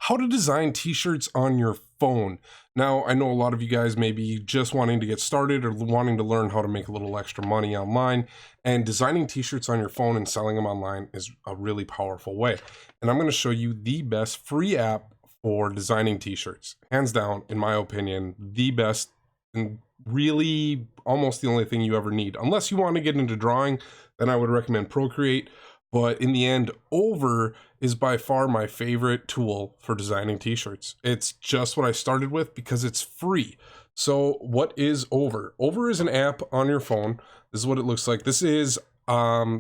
how to design t-shirts on your phone. Now, I know a lot of you guys may be just wanting to get started or wanting to learn how to make a little extra money online, and designing t-shirts on your phone and selling them online is a really powerful way. And I'm going to show you the best free app for designing t-shirts. Hands down, in my opinion, the best and really almost the only thing you ever need. Unless you want to get into drawing, then I would recommend Procreate. But in the end, Over is by far my favorite tool for designing t-shirts. It's just what I started with because it's free. So what is Over? Over is an app on your phone. This is what it looks like. This is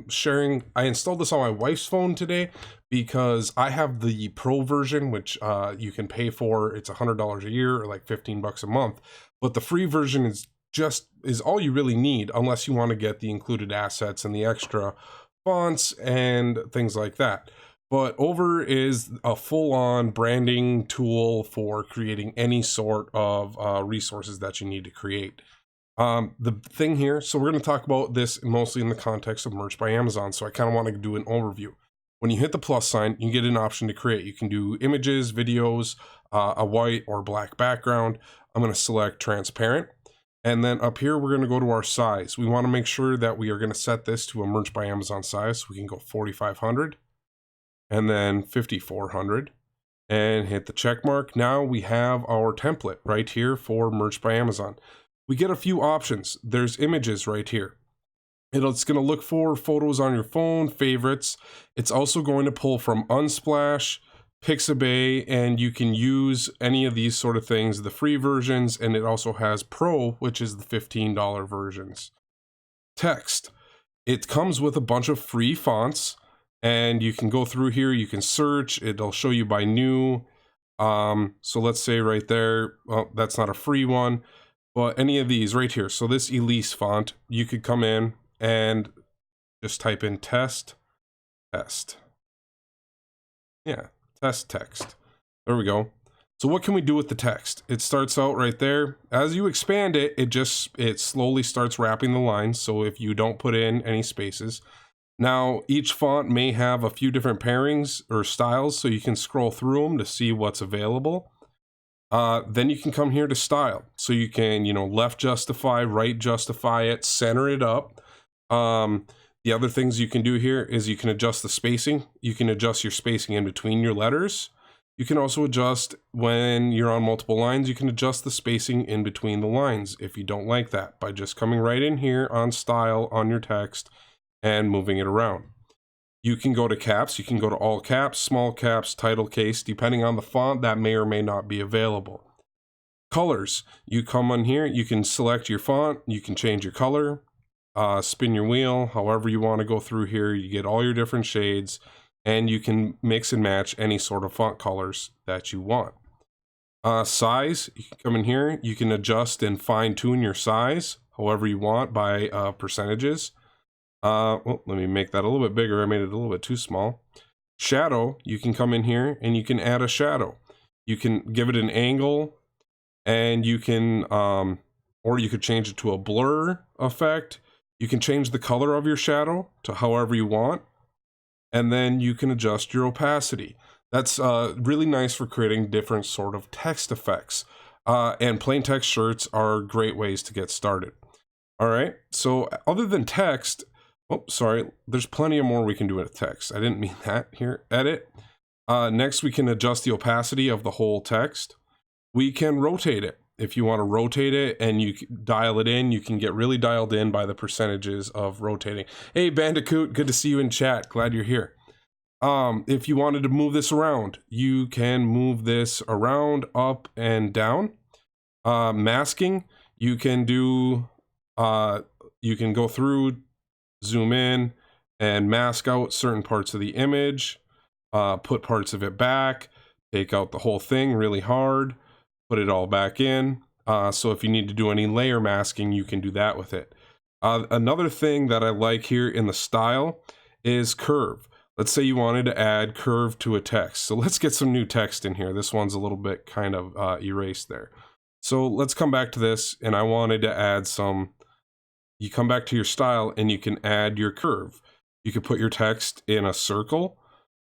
sharing. I installed this on my wife's phone today because I have the pro version, which you can pay for. It's $100 a year or like 15 bucks a month. But the free version is all you really need unless you want to get the included assets and the extra fonts and things like that. But Over is a full-on branding tool for creating any sort of resources that you need to create. The thing here, so we're going to talk about this mostly in the context of merch by Amazon, so I kind of want to do an overview. When you hit the plus sign, you get an option to create. You can do images, videos, a white or black background. I'm going to select transparent. And then up here, we're going to go to our size. We want to make sure that we are going to set this to a merch by Amazon size. So we can go 4,500 and then 5,400 and hit the check mark. Now we have our template right here for merch by Amazon. We get a few options. There's images right here. It's going to look for photos on your phone, favorites. It's also going to pull from Unsplash, Pixabay, and you can use any of these sort of things, the free versions, and it also has Pro, which is the $15 versions. Text. It comes with a bunch of free fonts, and you can go through here, you can search, it'll show you by new. So let's say right there, well, that's not a free one, but any of these right here. So this Elise font, you could come in and just type in test. Yeah. Test text. There we go. So what can we do with the text? It starts out right there. As you expand it, it slowly starts wrapping the lines. So if you don't put in any spaces. Now, each font may have a few different pairings or styles, so you can scroll through them to see what's available. Then you can come here to style. So you can, left justify, right justify it, center it up. The other things you can do here is you can adjust the spacing. You can adjust your spacing in between your letters. You can also adjust when you're on multiple lines, you can adjust the spacing in between the lines if you don't like that by just coming right in here on style on your text and moving it around. You can go to caps. You can go to all caps, small caps, title case, depending on the font that may or may not be available. Colors. You come on here, you can select your font, you can change your color. Spin your wheel, however you want to go through here. You get all your different shades, and you can mix and match any sort of font colors that you want. Size, you can come in here. You can adjust and fine tune your size however you want by percentages. Let me make that a little bit bigger. I made it a little bit too small. Shadow, you can come in here and you can add a shadow. You can give it an angle, and you can, or you could change it to a blur effect. You can change the color of your shadow to however you want, and then you can adjust your opacity. That's really nice for creating different sort of text effects. And plain text shirts are great ways to get started. All right, so other than text, there's plenty of more we can do with text. I didn't mean that here. Edit. Next, we can adjust the opacity of the whole text. We can rotate it. If you want to rotate it and you dial it in, you can get really dialed in by the percentages of rotating. Hey, Bandicoot, good to see you in chat. Glad you're here. If you wanted to move this around, you can move this around, up and down. Masking, you can do, you can go through, zoom in, and mask out certain parts of the image, put parts of it back, take out the whole thing really hard, put it all back in. So if you need to do any layer masking, you can do that with it. Another thing that I like here in the style is curve. Let's say you wanted to add curve to a text. So let's get some new text in here. This one's a little bit kind of erased there. So let's come back to this, and I wanted to add some. You come back to your style and you can add your curve. You can put your text in a circle.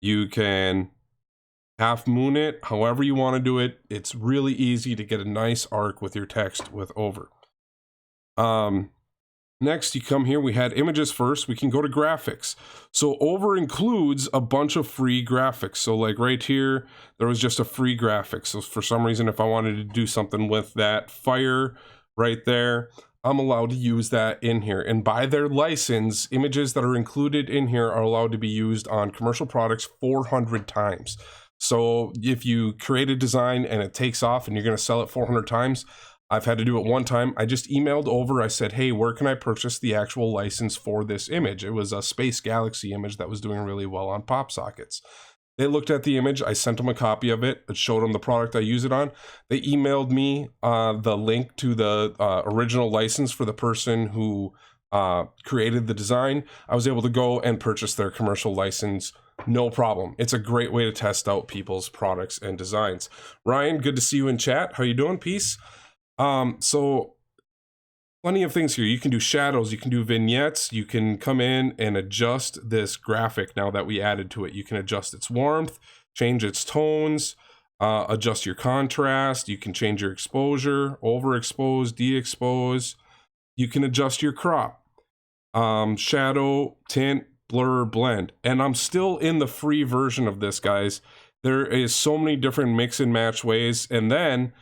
You can half moon it, however you want to do it. It's really easy to get a nice arc with your text with over. Next, you come here, we had images first, we can go to graphics. So over includes a bunch of free graphics. So like right here, there was just a free graphic. So for some reason, if I wanted to do something with that fire right there, I'm allowed to use that in here. And by their license, images that are included in here are allowed to be used on commercial products 400 times. So if you create a design and it takes off and you're going to sell it 400 times, I've had to do it one time. I just emailed over. I said, hey, where can I purchase the actual license for this image? It was a Space Galaxy image that was doing really well on pop sockets. They looked at the image. I sent them a copy of it. It showed them the product I use it on. They emailed me the link to the original license for the person who created the design. I was able to go and purchase their commercial license. No problem. It's a great way to test out people's products and designs. Ryan, good to see you in chat. How you doing? Peace. So plenty of things here. You can do shadows, you can do vignettes, you can come in and adjust this graphic now that we added to it. You can adjust its warmth, change its tones, adjust your contrast, you can change your exposure, overexpose, de-expose, you can adjust your crop, shadow, tint, blur, blend. And I'm still in the free version of this, guys. There is so many different mix and match ways. And then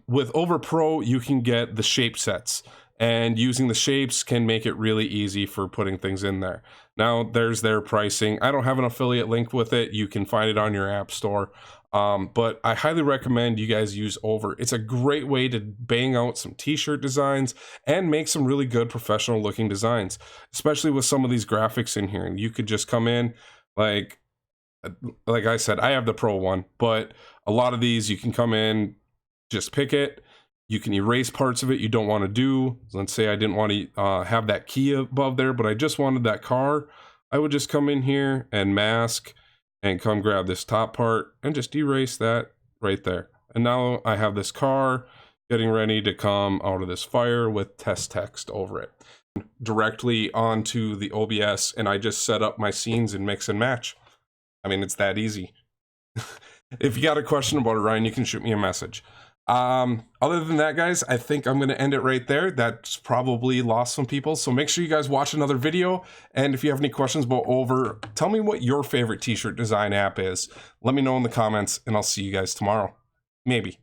with Over Pro, you can get the shape sets, and using the shapes can make it really easy for putting things in there. Now there's their pricing. I don't have an affiliate link with it. You can find it on your app store. But I highly recommend you guys use Over. It's a great way to bang out some t-shirt designs and make some really good professional looking designs, especially with some of these graphics in here. And you could just come in like I said, I have the Pro one, but a lot of these you can come in, just pick it. You can erase parts of it you don't want to do. Let's say I didn't want to have that key above there, but I just wanted that car. I would just come in here and mask and come grab this top part and just erase that right there. And now I have this car getting ready to come out of this fire with test text over it. Directly onto the OBS, and I just set up my scenes and mix and match. I mean, it's that easy. If you got a question about it, Ryan, you can shoot me a message. Other than that, guys, I think I'm going to end it right there. That's probably lost some people. So make sure you guys watch another video. And if you have any questions about Over, tell me what your favorite t-shirt design app is. Let me know in the comments, and I'll see you guys tomorrow. Maybe.